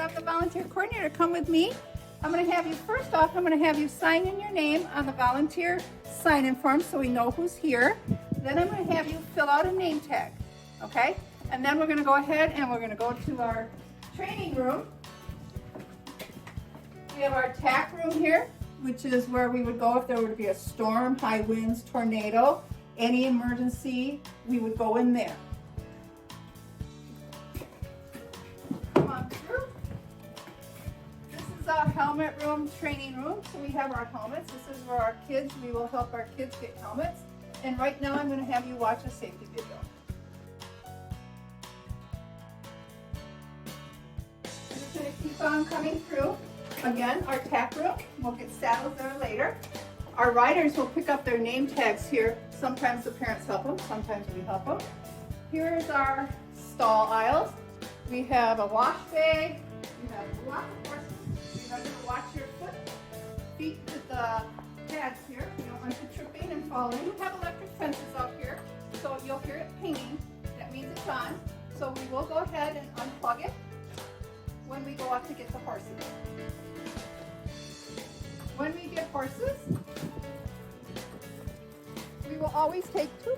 I'm the volunteer coordinator. Come with me. I'm going to have you, first off, I'm going to have you sign in your name on the volunteer sign-in form so we know who's here. Then I'm going to have you fill out a name tag, okay? And then we're going to go ahead and we're going to go to our training room. We have our TAC room here, which is where we would go if there were to be a storm, high winds, tornado, any emergency, we would go in there. Come on through. This is our helmet room, training room. So we have our helmets. This is where our kids, we will help our kids get helmets. And right now I'm going to have you watch a safety video. I'm just going to keep on coming through. Again, our TAC room, we'll get saddles there later. Our riders will pick up their name tags here. Sometimes the parents help them, sometimes we help them. Here is our stall aisles. We have a wash bay, we have lots of horses. Remember to watch your feet with the pads here. You don't want you tripping and falling. We have electric fences out here, so you'll hear it pinging. That means it's on. So we will go ahead and unplug it when we go out to get the horses. When we get horses, we will always take two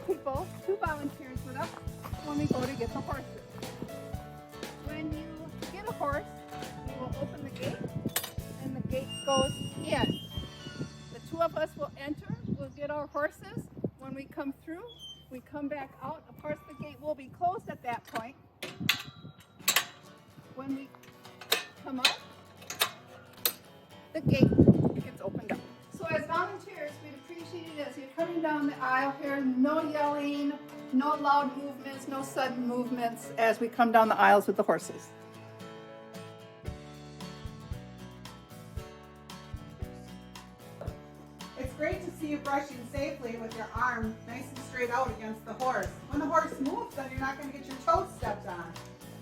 volunteers with us when we go to get the horses. When you get a horse, we will open the gate and the gate goes in. The two of us will enter, we'll get our horses. When we come through, we come back out. Of course, the gate will be closed at that point. When we come out, the gate gets opened up. So as volunteers, we'd appreciate it as you're coming down the aisle here, no yelling, no loud movements, no sudden movements as we come down the aisles with the horses. It's great to see you brushing safely with your arm nice and straight out against the horse. When the horse moves, then you're not going to get your toes stepped on.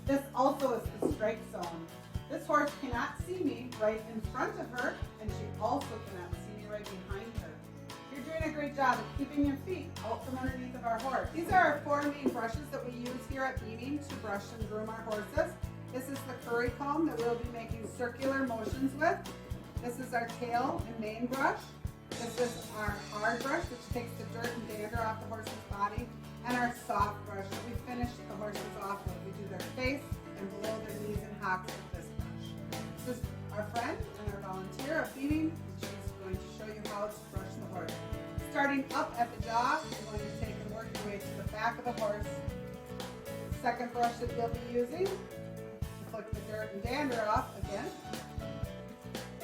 This also is the strike zone. This horse cannot see me right in front of her, and she also cannot see me right behind her. You're doing a great job of keeping your feet out from underneath of our horse. These are our four main brushes that we use here at Beaming to brush and groom our horses. This is the curry comb that we'll be making circular motions with. This is our tail and mane brush. This is our hard brush, which takes the dirt and dander off the horse's body. And our soft brush that we finish the horses off with. We do their face and below their knees and hocks with this brush. This is our friend and our volunteer of Beaming, and she's going to show you how to brush the horse. Starting up at the jaw, you're going to take and work your way to the back of the horse. The second brush that you'll be using to flick the dirt and dander off again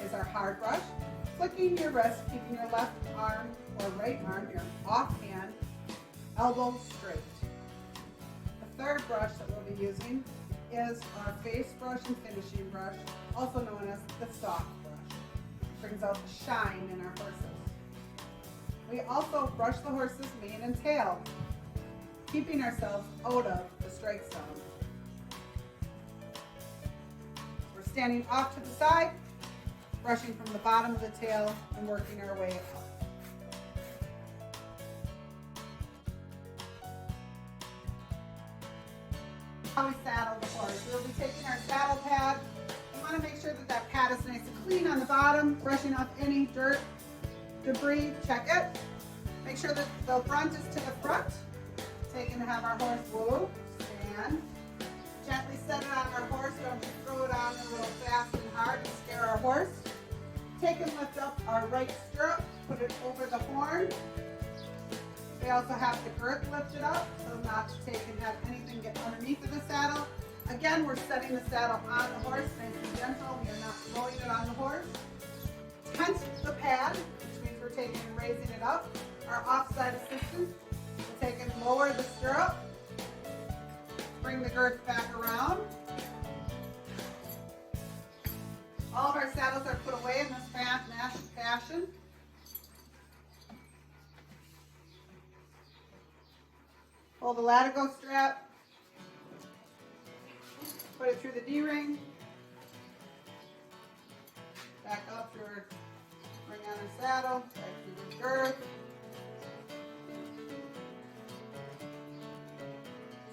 is our hard brush. Flicking your wrist, keeping your left arm or right arm, your offhand, elbow straight. The third brush that we'll be using is our face brush and finishing brush, also known as the soft brush. It brings out the shine in our horses. We also brush the horse's mane and tail, keeping ourselves out of the strike zone. We're standing off to the side, brushing from the bottom of the tail and working our way up. How we saddle the horse. We'll be taking our saddle pad. We want to make sure that that pad is nice and clean on the bottom, brushing off any dirt, debris, check it. Make sure that the front is to the front. Taking to have our horse woo, stand. Gently set it on our horse, don't just throw it on a little fast and hard and scare our horse. Take and lift up our right stirrup, put it over the horn. We also have the girth lifted up, so not to take and have anything get underneath of the saddle. Again, we're setting the saddle on the horse, nice and gentle. We are not throwing it on the horse. Tense the pad, which means we're taking and raising it up. Our offside assistant will take and lower the stirrup. Bring the girth back around. All of our saddles are put away in this fashion. Pull the latigo strap, put it through the D-ring, back up through our, bring on our saddle, back through the girth.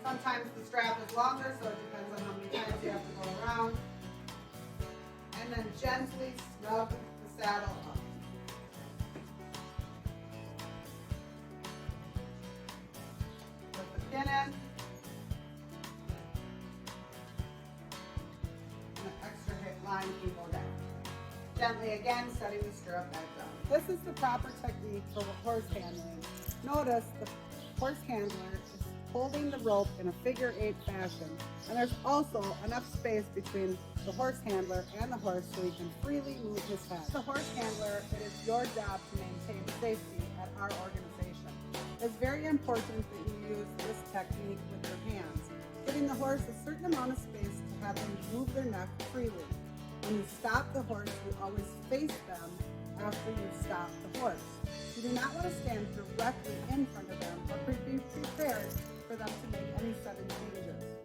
Sometimes the strap is longer, so it depends on how many times you have to go around. and then gently snug the saddle up. Put the pin in. And the extra hip line can go down. Gently again, setting the stirrup back down. This is the proper technique for horse handling. Notice the horse handler is holding the rope in a figure-8 fashion, and there's also enough space between the horse handler and the horse so he can freely move his head. As the horse handler, it is your job to maintain safety at our organization. It's very important that you use this technique with your hands, giving the horse a certain amount of space to have them move their neck freely. When you stop the horse, you always face them after you stop the horse. You do not want to stand directly in front of them or be prepared for them to make any sudden changes.